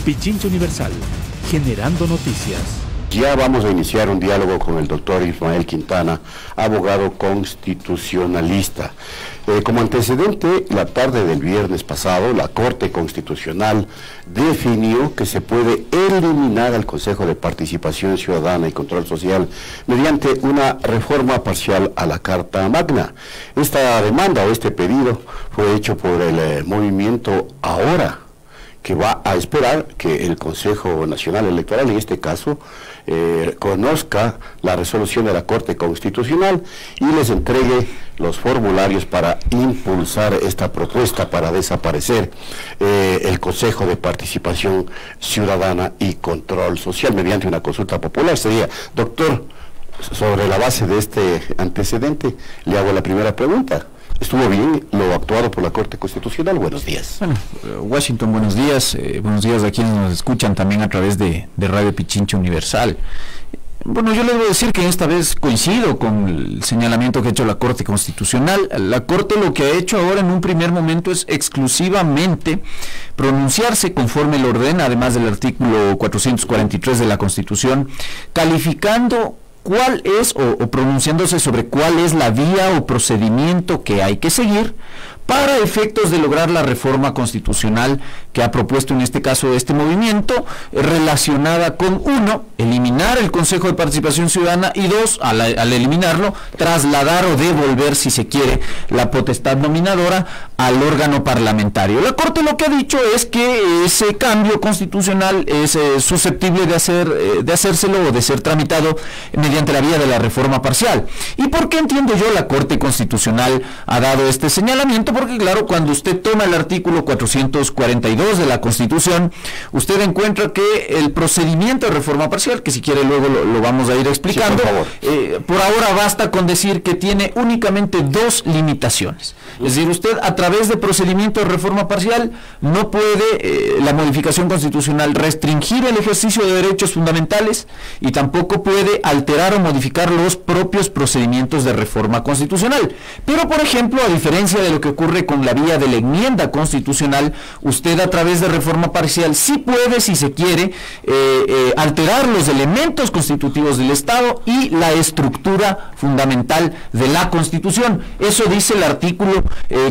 Pichincha Universal, generando noticias. Ya vamos a iniciar un diálogo con el doctor Ismael Quintana, abogado constitucionalista. Como antecedente, la tarde del viernes pasado, la Corte Constitucional definió que se puede eliminar al Consejo de Participación Ciudadana y Control Social mediante una reforma parcial a la Carta Magna. Esta demanda o este pedido fue hecho por el movimiento Ahora, que va a esperar que el Consejo Nacional Electoral, en este caso, conozca la resolución de la Corte Constitucional y les entregue los formularios para impulsar esta propuesta para desaparecer el Consejo de Participación Ciudadana y Control Social mediante una consulta popular. Sería, doctor, sobre la base de este antecedente, le hago la primera pregunta. ¿Estuvo bien lo actuado por la Corte Constitucional? Buenos días. Bueno, Washington, buenos días a quienes nos escuchan también a través de Radio Pichincha Universal. Bueno, yo les voy a decir que esta vez coincido con el señalamiento que ha hecho la Corte Constitucional. La Corte lo que ha hecho ahora en un primer momento es exclusivamente pronunciarse conforme lo ordena, además del artículo 443 de la Constitución, calificando cuál es, o pronunciándose sobre cuál es la vía o procedimiento que hay que seguir para efectos de lograr la reforma constitucional que ha propuesto en este caso este movimiento, relacionada con, uno, eliminar el Consejo de Participación Ciudadana, y dos, al eliminarlo, trasladar o devolver, si se quiere, la potestad nominadora al órgano parlamentario. La Corte lo que ha dicho es que ese cambio constitucional es susceptible de hacérselo o de ser tramitado mediante la vía de la reforma parcial. ¿Y por qué entiendo yo la Corte Constitucional ha dado este señalamiento? Porque claro, cuando usted toma el artículo 442 de la Constitución, usted encuentra que el procedimiento de reforma parcial, que si quiere luego lo vamos a ir explicando, sí, por ahora basta con decir que tiene únicamente dos limitaciones. Es decir, usted a través de procedimiento de reforma parcial no puede, la modificación constitucional, restringir el ejercicio de derechos fundamentales, y tampoco puede alterar o modificar los propios procedimientos de reforma constitucional. Pero, por ejemplo, a diferencia de lo que ocurre con la vía de la enmienda constitucional, usted a través de reforma parcial sí puede, si se quiere, alterar los elementos constitutivos del Estado y la estructura fundamental de la Constitución. Eso dice el artículo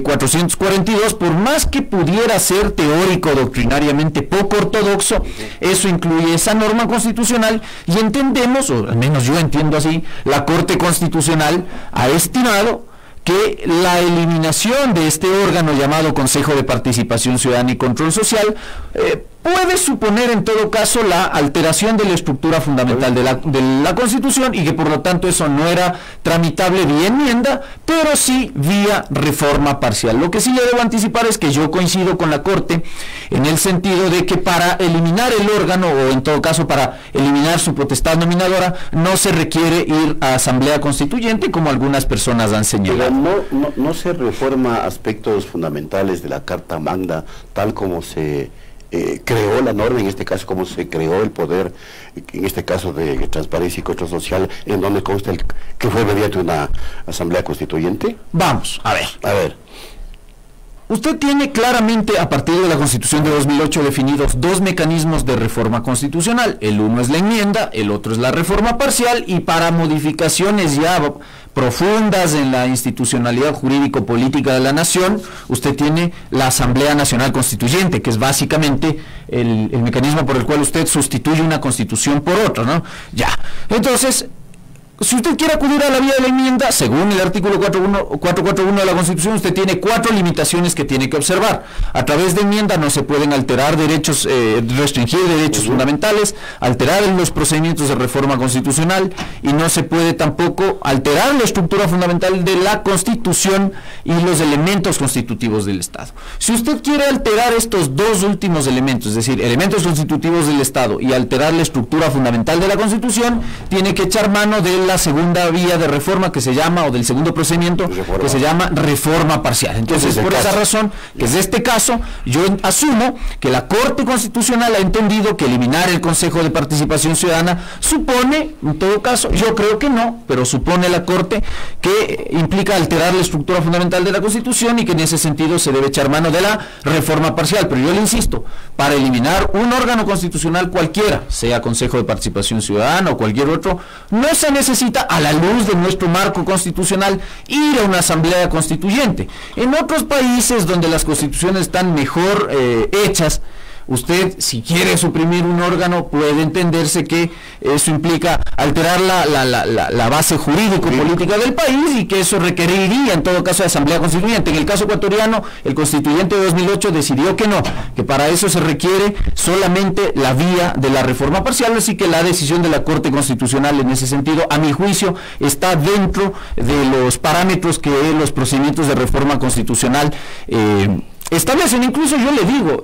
442, por más que pudiera ser teórico, doctrinariamente poco ortodoxo, eso incluye esa norma constitucional, y entendemos, o al menos yo entiendo así, la Corte Constitucional ha estimado que la eliminación de este órgano llamado Consejo de Participación Ciudadana y Control Social puede suponer en todo caso la alteración de la estructura fundamental de la Constitución, y que por lo tanto eso no era tramitable vía enmienda, pero sí vía reforma parcial. Lo que sí le debo anticipar es que yo coincido con la Corte en el sentido de que para eliminar el órgano, o en todo caso para eliminar su potestad nominadora, no se requiere ir a Asamblea Constituyente, como algunas personas han señalado. Pero no se reforma aspectos fundamentales de la Carta Magna, tal como se creó la norma, en este caso como se creó el poder, en este caso de transparencia y control social, en donde consta que fue mediante una asamblea constituyente. Vamos, a ver. Usted tiene claramente, a partir de la Constitución de 2008, definidos dos mecanismos de reforma constitucional. El uno es la enmienda, el otro es la reforma parcial, y para modificaciones ya profundas en la institucionalidad jurídico-política de la nación, usted tiene la Asamblea Nacional Constituyente, que es básicamente el mecanismo por el cual usted sustituye una constitución por otra, ¿no? Ya. Entonces, si usted quiere acudir a la vía de la enmienda, según el artículo 441 de la Constitución, usted tiene 4 limitaciones que tiene que observar. A través de enmienda no se pueden alterar derechos, restringir derechos fundamentales, alterar los procedimientos de reforma constitucional, y no se puede tampoco alterar la estructura fundamental de la Constitución y los elementos constitutivos del Estado. Si usted quiere alterar estos dos últimos elementos, es decir, elementos constitutivos del Estado, y alterar la estructura fundamental de la Constitución, tiene que echar mano de la segunda vía de reforma que se llama, o del segundo procedimiento que se llama reforma parcial. Entonces, por esa razón, que es este caso, yo asumo que la Corte Constitucional ha entendido que eliminar el Consejo de Participación Ciudadana supone, en todo caso, yo creo que no, pero supone la Corte que implica alterar la estructura fundamental de la Constitución y que en ese sentido se debe echar mano de la reforma parcial. Pero yo le insisto, para eliminar un órgano constitucional cualquiera, sea Consejo de Participación Ciudadana o cualquier otro, no se necesita, a la luz de nuestro marco constitucional, ir a una asamblea constituyente. En otros países donde las constituciones están mejor hechas, usted, si quiere suprimir un órgano, puede entenderse que eso implica alterar la base jurídico-política del país y que eso requeriría, en todo caso, de asamblea constituyente. En el caso ecuatoriano, el constituyente de 2008 decidió que no, que para eso se requiere solamente la vía de la reforma parcial, así que la decisión de la Corte Constitucional en ese sentido, a mi juicio, está dentro de los parámetros que los procedimientos de reforma constitucional establecen. Incluso yo le digo,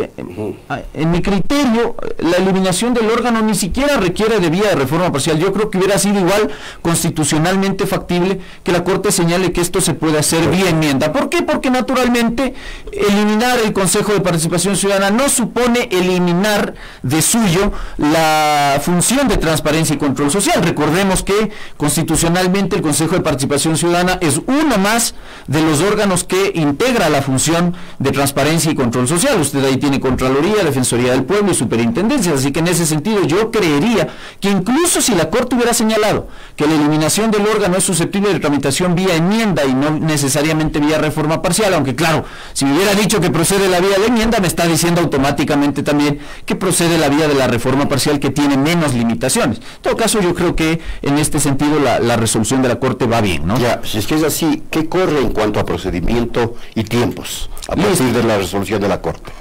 en mi criterio, la eliminación del órgano ni siquiera requiere de vía de reforma parcial. Yo creo que hubiera sido igual constitucionalmente factible que la Corte señale que esto se puede hacer vía enmienda. ¿Por qué? Porque naturalmente eliminar el Consejo de Participación Ciudadana no supone eliminar de suyo la función de transparencia y control social. Recordemos que constitucionalmente el Consejo de Participación Ciudadana es uno más de los órganos que integra la función de transparencia y control social. Usted ahí tiene Contraloría, Defensoría del Pueblo y Superintendencia, así que en ese sentido yo creería que incluso si la Corte hubiera señalado que la eliminación del órgano es susceptible de tramitación vía enmienda y no necesariamente vía reforma parcial, aunque claro, si me hubiera dicho que procede la vía de enmienda, me está diciendo automáticamente también que procede la vía de la reforma parcial, que tiene menos limitaciones. En todo caso, yo creo que en este sentido la resolución de la Corte va bien, ¿no? Ya, si es que es así, ¿qué corre en cuanto a procedimiento y tiempos a partir de la resolución de la Corte?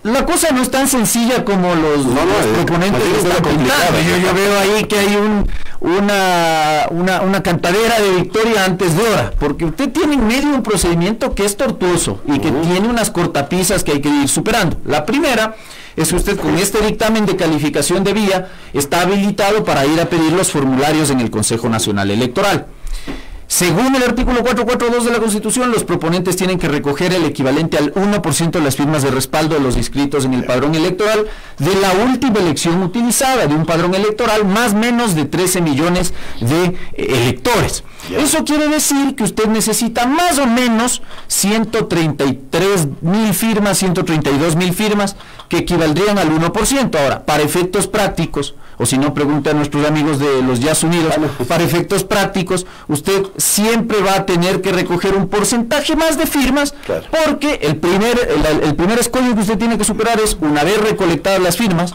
La cosa no es tan sencilla como los proponentes están pintando. Yo veo ahí que hay una cantadera de victoria antes de hora, porque usted tiene en medio un procedimiento que es tortuoso y que tiene unas cortapisas que hay que ir superando. La primera es que usted, con este dictamen de calificación de vía, está habilitado para ir a pedir los formularios en el Consejo Nacional Electoral. Según el artículo 442 de la Constitución, los proponentes tienen que recoger el equivalente al 1% de las firmas de respaldo de los inscritos en el padrón electoral de la última elección utilizada, de un padrón electoral más o menos de 13 millones de electores. Eso quiere decir que usted necesita más o menos 133.000 firmas, 132.000 firmas, que equivaldrían al 1%. Ahora, para efectos prácticos, o si no, pregunte a nuestros amigos de los Jazz Unidos, para efectos prácticos, usted siempre va a tener que recoger un porcentaje más de firmas, porque el primer escollo que usted tiene que superar es, una vez recolectadas las firmas,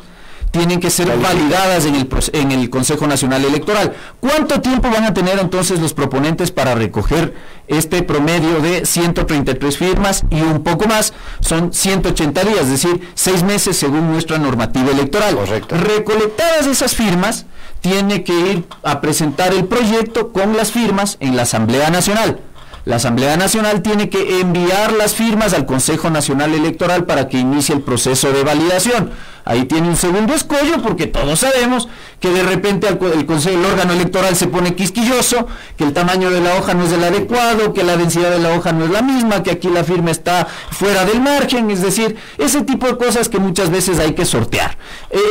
tienen que ser validadas en el Consejo Nacional Electoral. ¿Cuánto tiempo van a tener entonces los proponentes para recoger este promedio de 133 firmas y un poco más? Son 180 días, es decir, 6 meses según nuestra normativa electoral. Correcto. Recolectadas esas firmas, tiene que ir a presentar el proyecto con las firmas en la Asamblea Nacional. La Asamblea Nacional tiene que enviar las firmas al Consejo Nacional Electoral para que inicie el proceso de validación. Ahí tiene un segundo escollo, porque todos sabemos que de repente el órgano electoral se pone quisquilloso, que el tamaño de la hoja no es el adecuado, que la densidad de la hoja no es la misma, que aquí la firma está fuera del margen, es decir, ese tipo de cosas que muchas veces hay que sortear.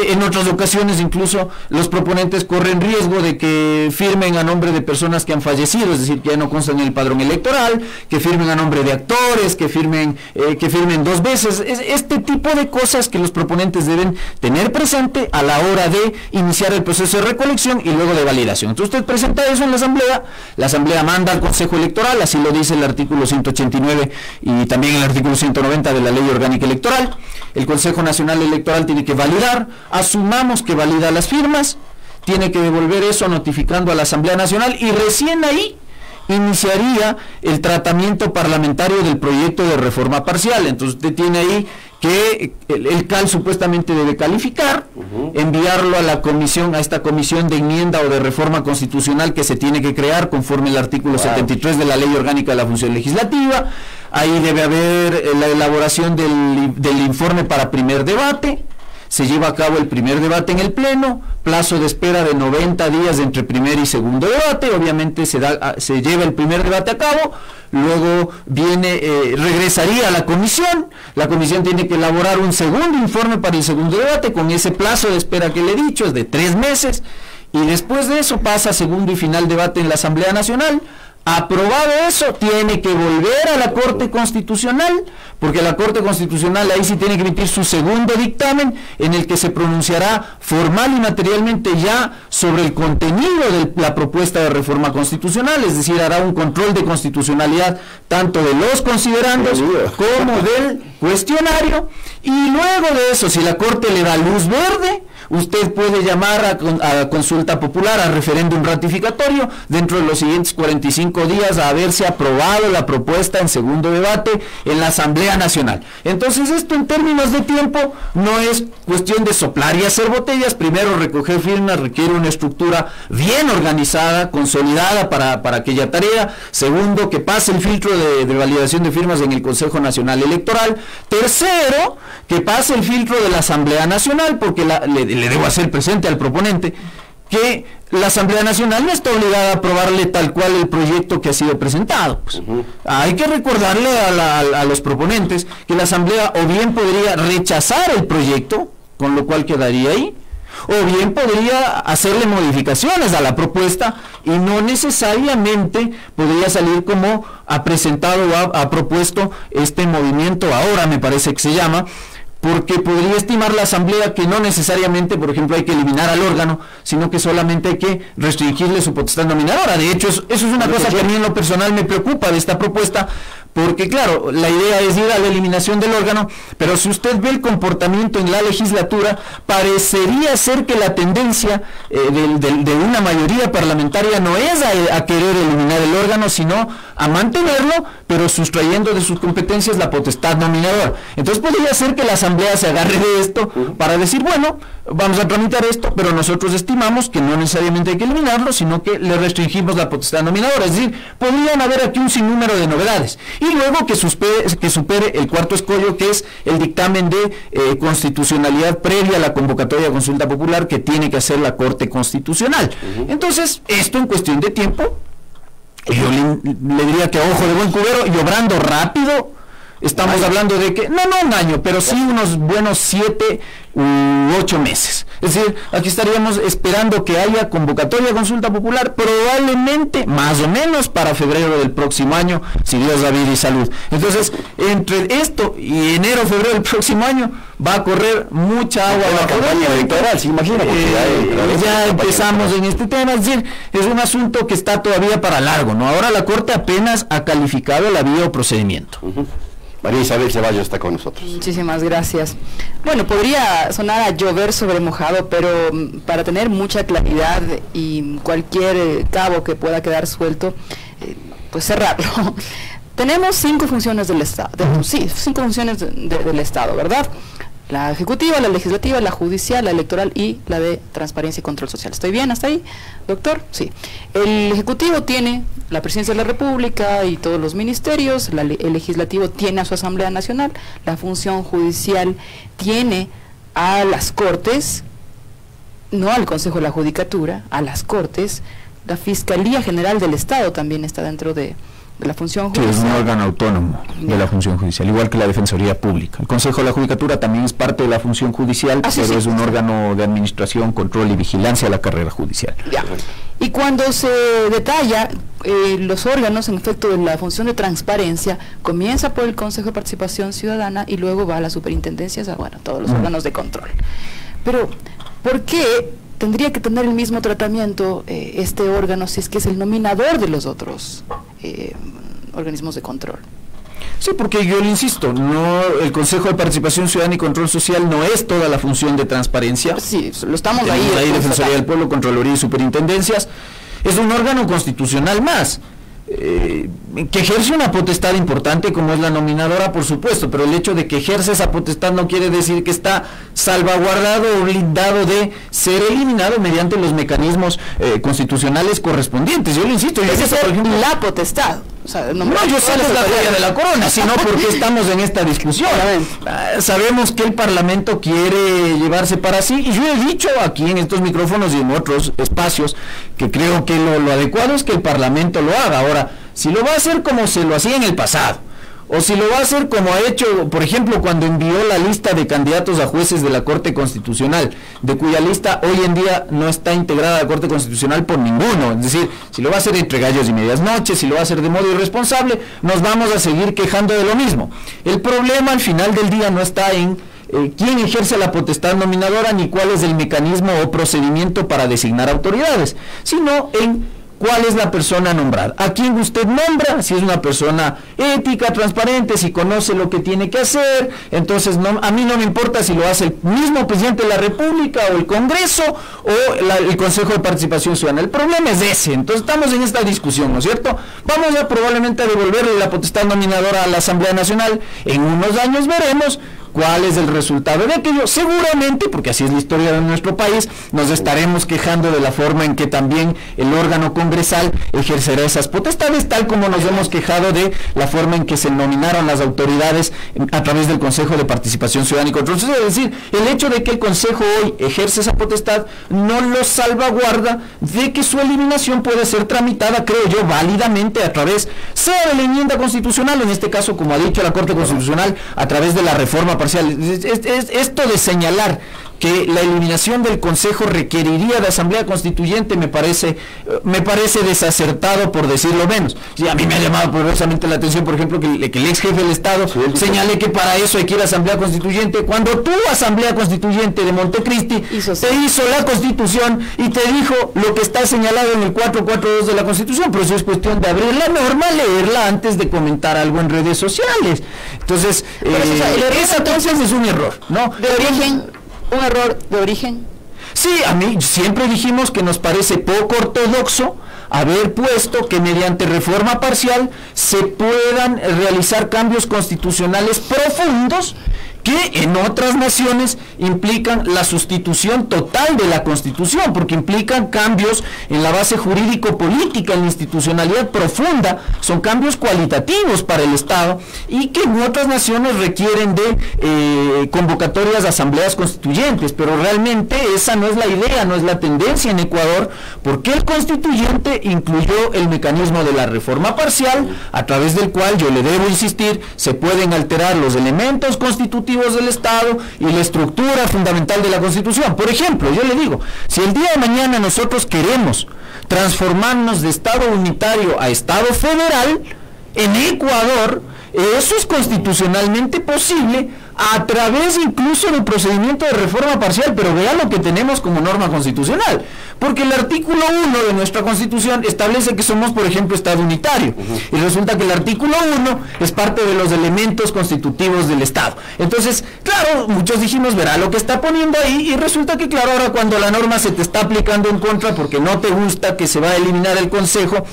En otras ocasiones incluso los proponentes corren riesgo de que firmen a nombre de personas que han fallecido, es decir, que ya no constan en el padrón electoral, que firmen a nombre de actores, que firmen 2 veces. Este tipo de cosas que los proponentes deben tener presente a la hora de iniciar el proceso de recolección y luego de validación. Entonces usted presenta eso en la Asamblea manda al Consejo Electoral, así lo dice el artículo 189 y también el artículo 190 de la Ley Orgánica Electoral. El Consejo Nacional Electoral tiene que validar, asumamos que valida las firmas, tiene que devolver eso notificando a la Asamblea Nacional y recién ahí iniciaría el tratamiento parlamentario del proyecto de reforma parcial. Entonces usted tiene ahí que el CAL supuestamente debe calificar, enviarlo a la comisión, a esta comisión de enmienda o de reforma constitucional que se tiene que crear conforme el artículo 73 de la Ley Orgánica de la Función Legislativa. Ahí debe haber la elaboración del informe para primer debate. se lleva a cabo el primer debate en el Pleno, plazo de espera de 90 días entre primer y segundo debate, obviamente se lleva el primer debate a cabo, luego regresaría a la comisión tiene que elaborar un segundo informe para el segundo debate, con ese plazo de espera que le he dicho, es de 3 meses, y después de eso pasa a segundo y final debate en la Asamblea Nacional. Aprobado eso, tiene que volver a la Corte Constitucional, porque la Corte Constitucional ahí sí tiene que emitir su segundo dictamen, en el que se pronunciará formal y materialmente ya sobre el contenido de la propuesta de reforma constitucional, es decir, hará un control de constitucionalidad tanto de los considerandos como del cuestionario, y luego de eso, si la Corte le da luz verde, usted puede llamar a consulta popular, a referéndum ratificatorio, dentro de los siguientes 45 días a haberse aprobado la propuesta en segundo debate en la Asamblea Nacional. Entonces esto en términos de tiempo no es cuestión de soplar y hacer botellas. Primero, recoger firmas requiere una estructura bien organizada, consolidada para aquella tarea. Segundo, que pase el filtro de validación de firmas en el Consejo Nacional Electoral. Tercero, que pase el filtro de la Asamblea Nacional, porque le debo hacer presente al proponente que la Asamblea Nacional no está obligada a aprobarle tal cual el proyecto que ha sido presentado. Pues, hay que recordarle a los proponentes que la Asamblea o bien podría rechazar el proyecto, con lo cual quedaría ahí, o bien podría hacerle modificaciones a la propuesta y no necesariamente podría salir como ha presentado o ha propuesto este movimiento ahora, me parece que se llama, porque podría estimar la Asamblea que no necesariamente, por ejemplo, hay que eliminar al órgano, sino que solamente hay que restringirle su potestad nominadora. De hecho, eso es una cosa que a mí en lo personal me preocupa de esta propuesta, porque claro, la idea es ir a la eliminación del órgano, pero si usted ve el comportamiento en la legislatura, parecería ser que la tendencia de una mayoría parlamentaria no es a querer eliminar el órgano, sino a mantenerlo, pero sustrayendo de sus competencias la potestad nominadora. Entonces podría ser que la Asamblea se agarre de esto para decir, bueno, vamos a tramitar esto, pero nosotros estimamos que no necesariamente hay que eliminarlo, sino que le restringimos la potestad nominadora. Es decir, podrían haber aquí un sinnúmero de novedades. Y luego que supere el cuarto escollo, que es el dictamen de constitucionalidad previa a la convocatoria de consulta popular que tiene que hacer la Corte Constitucional. Entonces, esto en cuestión de tiempo, yo le diría que a ojo de buen cubero y obrando rápido, estamos hablando de que, no un año, pero sí unos buenos 7 u 8 meses. Es decir, aquí estaríamos esperando que haya convocatoria de consulta popular, probablemente más o menos para febrero del próximo año, si Dios da vida y salud. Entonces, entre esto y enero, febrero del próximo año, va a correr mucha agua bajo la campaña electoral, se imagina, porque ya empezamos en este tema. Es decir, es un asunto que está todavía para largo, ¿no? Ahora la Corte apenas ha calificado la vía o procedimiento. María Isabel Ceballos está con nosotros. Muchísimas gracias. Bueno, podría sonar a llover sobre mojado, pero para tener mucha claridad y cualquier cabo que pueda quedar suelto, pues cerrarlo. Tenemos 5 funciones del Estado, 5 funciones del Estado, ¿verdad? La ejecutiva, la legislativa, la judicial, la electoral y la de transparencia y control social. ¿Estoy bien hasta ahí, doctor? Sí. El ejecutivo tiene la presidencia de la República y todos los ministerios, el legislativo tiene a su Asamblea Nacional, la función judicial tiene a las Cortes, no al Consejo de la Judicatura, a las Cortes, la Fiscalía General del Estado también está dentro de la función judicial. Sí, es un órgano autónomo de la función judicial, igual que la Defensoría Pública. El Consejo de la Judicatura también es parte de la función judicial, pero es un órgano de administración, control y vigilancia de la carrera judicial. Ya. Y cuando se detalla los órganos, en efecto, de la función de transparencia, comienza por el Consejo de Participación Ciudadana y luego va a las superintendencias, todos los órganos de control. Pero, ¿por qué tendría que tener el mismo tratamiento este órgano si es que es el nominador de los otros organismos de control? Sí, porque yo le insisto, el Consejo de Participación Ciudadana y Control Social no es toda la función de transparencia. Sí, lo estamos tenemos ahí Defensoría del Pueblo, Contraloría y Superintendencias. Es un órgano constitucional más, que ejerce una potestad importante como es la nominadora, por supuesto, pero el hecho de que ejerce esa potestad no quiere decir que está salvaguardado o blindado de ser eliminado mediante los mecanismos constitucionales correspondientes. Yo le insisto, por ejemplo, la potestad. O sea, no, yo sé que es la joya de la corona, sino porque estamos en esta discusión. Sabemos que el Parlamento quiere llevarse para sí, y yo he dicho aquí en estos micrófonos y en otros espacios que creo que lo adecuado es que el Parlamento lo haga. Ahora, si lo va a hacer como se lo hacía en el pasado, o si lo va a hacer como ha hecho, por ejemplo, cuando envió la lista de candidatos a jueces de la Corte Constitucional, de cuya lista hoy en día no está integrada la Corte Constitucional por ninguno. Es decir, si lo va a hacer entre gallos y medias noches, si lo va a hacer de modo irresponsable, nos vamos a seguir quejando de lo mismo. El problema al final del día no está en quién ejerce la potestad nominadora ni cuál es el mecanismo o procedimiento para designar autoridades, sino en cuál es la persona nombrada, a quién usted nombra, si es una persona ética, transparente, si conoce lo que tiene que hacer. Entonces a mí no me importa si lo hace el mismo presidente de la República o el Congreso o el Consejo de Participación Ciudadana. El problema es ese. Entonces estamos en esta discusión, ¿no es cierto? Vamos a probablemente a devolverle la potestad nominadora a la Asamblea Nacional. En unos años veremos cuál es el resultado de aquello. Seguramente, porque así es la historia de nuestro país, nos estaremos quejando de la forma en que también el órgano congresal ejercerá esas potestades, tal como nos hemos quejado de la forma en que se nominaron las autoridades a través del Consejo de Participación Ciudadana y Control. Es decir, el hecho de que el Consejo hoy ejerce esa potestad no lo salvaguarda de que su eliminación pueda ser tramitada, creo yo, válidamente a través, sea de la enmienda constitucional, en este caso, como ha dicho la Corte Constitucional, a través de la reforma parcial. Esto de señalar que la eliminación del Consejo requeriría de Asamblea Constituyente me parece desacertado, por decirlo menos. Y a mí me ha llamado poderosamente la atención, por ejemplo, que el ex jefe del Estado señale que para eso hay que ir a Asamblea Constituyente, cuando tu Asamblea Constituyente de Montecristi te hizo la Constitución y te dijo lo que está señalado en el 442 de la Constitución. Pero eso es cuestión de abrir la norma, leerla antes de comentar algo en redes sociales. Entonces, esa entonces es un error, ¿no? De origen. ¿Un error de origen? Sí, a mí siempre dijimos que nos parece poco ortodoxo haber puesto que mediante reforma parcial se puedan realizar cambios constitucionales profundos que en otras naciones implican la sustitución total de la Constitución, porque implican cambios en la base jurídico-política, en la institucionalidad profunda, son cambios cualitativos para el Estado, y que en otras naciones requieren de convocatorias de asambleas constituyentes, pero realmente esa no es la idea, no es la tendencia en Ecuador, porque el constituyente incluyó el mecanismo de la reforma parcial, a través del cual, yo le debo insistir, se pueden alterar los elementos constitutivos del Estado y la estructura fundamental de la Constitución. Por ejemplo, yo le digo, si el día de mañana nosotros queremos transformarnos de Estado unitario a Estado federal, en Ecuador, eso es constitucionalmente posible a través incluso del procedimiento de reforma parcial, pero vea lo que tenemos como norma constitucional, porque el artículo 1 de nuestra Constitución establece que somos, por ejemplo, Estado unitario, y resulta que el artículo 1 es parte de los elementos constitutivos del Estado. Entonces, claro, muchos dijimos, verá lo que está poniendo ahí, y resulta que, claro, ahora cuando la norma se te está aplicando en contra porque no te gusta que se va a eliminar el Consejo,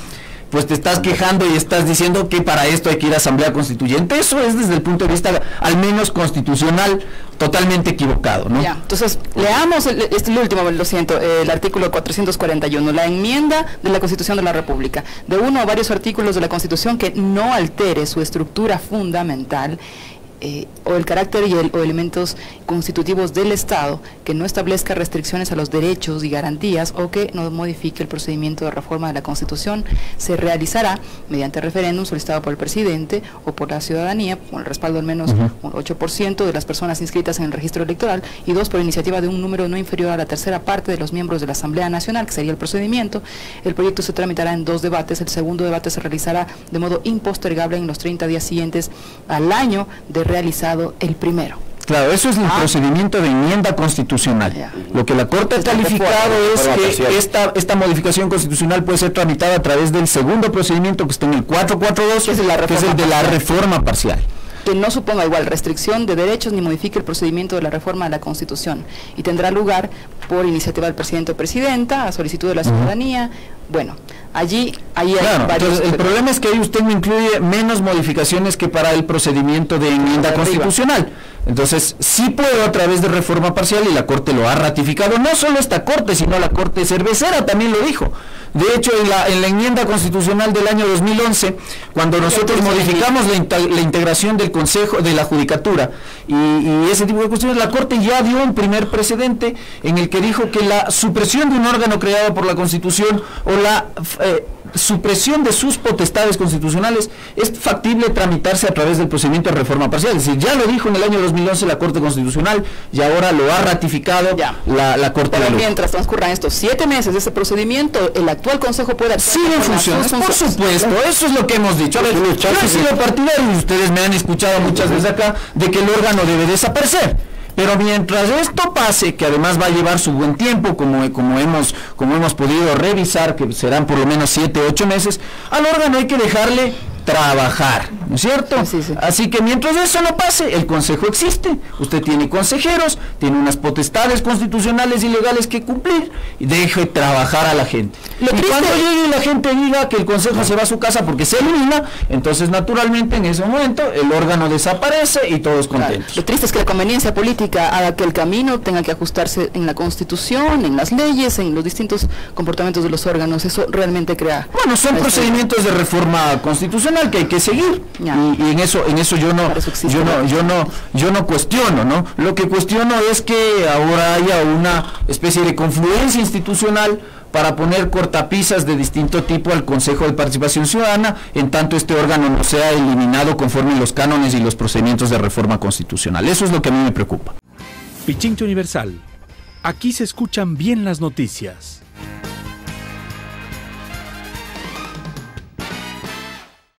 pues te estás quejando y estás diciendo que para esto hay que ir a Asamblea Constituyente. Eso es, desde el punto de vista, al menos constitucional, totalmente equivocado, ¿no? Ya, entonces, leamos el último, lo siento, el artículo 441, la enmienda de la Constitución de la República, de uno o varios artículos de la Constitución que no altere su estructura fundamental, o el carácter o elementos constitutivos del Estado, que no establezca restricciones a los derechos y garantías, o que no modifique el procedimiento de reforma de la Constitución, se realizará mediante referéndum solicitado por el presidente o por la ciudadanía, con el respaldo al menos un 8% de las personas inscritas en el registro electoral, y 2, por iniciativa de un número no inferior a la tercera parte de los miembros de la Asamblea Nacional, que sería el procedimiento. El proyecto se tramitará en 2 debates. El segundo debate se realizará de modo impostergable en los 30 días siguientes al año de realizado el primero. Claro, eso es el procedimiento de enmienda constitucional. Lo que la Corte ha calificado es que esta modificación constitucional puede ser tramitada a través del segundo procedimiento, que está en el 442, que es el de la reforma parcial. Que no suponga igual restricción de derechos ni modifique el procedimiento de la reforma de la Constitución, y tendrá lugar por iniciativa del presidente o presidenta, a solicitud de la ciudadanía, Bueno, ahí hay claro, varios... entonces, el problema es que ahí usted me incluye menos modificaciones que para el procedimiento de enmienda constitucional. Entonces, sí puedo a través de reforma parcial, y la Corte lo ha ratificado, no solo esta Corte, sino la Corte Cervecera también lo dijo. De hecho, en la enmienda constitucional del año 2011, cuando nosotros modificamos la integración del Consejo, de la Judicatura, y ese tipo de cuestiones, la Corte ya dio un primer precedente en el que dijo que la supresión de un órgano creado por la Constitución o la supresión de sus potestades constitucionales es factible tramitarse a través del procedimiento de reforma parcial. Es decir, ya lo dijo en el año 2011 la Corte Constitucional y ahora lo ha ratificado la Corte de Ley. Mientras transcurran estos 7 meses de ese procedimiento, el actual Consejo puede... Sigue en funciones, por supuesto, eso es lo que hemos dicho. A ver, yo he sido partidario, y ustedes me han escuchado muchas veces acá, de que el órgano debe desaparecer. Pero mientras esto pase, que además va a llevar su buen tiempo, como hemos podido revisar, que serán por lo menos 7 u 8 meses, al órgano hay que dejarle trabajar, ¿no es cierto? Sí. Así que mientras eso no pase, el Consejo existe, usted tiene consejeros, tiene unas potestades constitucionales y legales que cumplir, y deje trabajar a la gente. Y cuando llegue la gente diga que el Consejo se va a su casa porque se elimina, entonces naturalmente en ese momento el órgano desaparece y todos contentos. Claro. Lo triste es que la conveniencia política haga que el camino tenga que ajustarse en la Constitución, en las leyes, en los distintos comportamientos de los órganos. Eso realmente crea... Bueno, son procedimientos de reforma constitucional que hay que seguir, y en eso yo no cuestiono, ¿no? Lo que cuestiono es que ahora haya una especie de confluencia institucional para poner cortapisas de distinto tipo al Consejo de Participación Ciudadana, en tanto este órgano no sea eliminado conforme los cánones y los procedimientos de reforma constitucional. Eso es lo que a mí me preocupa. Pichincha Universal. Aquí se escuchan bien las noticias.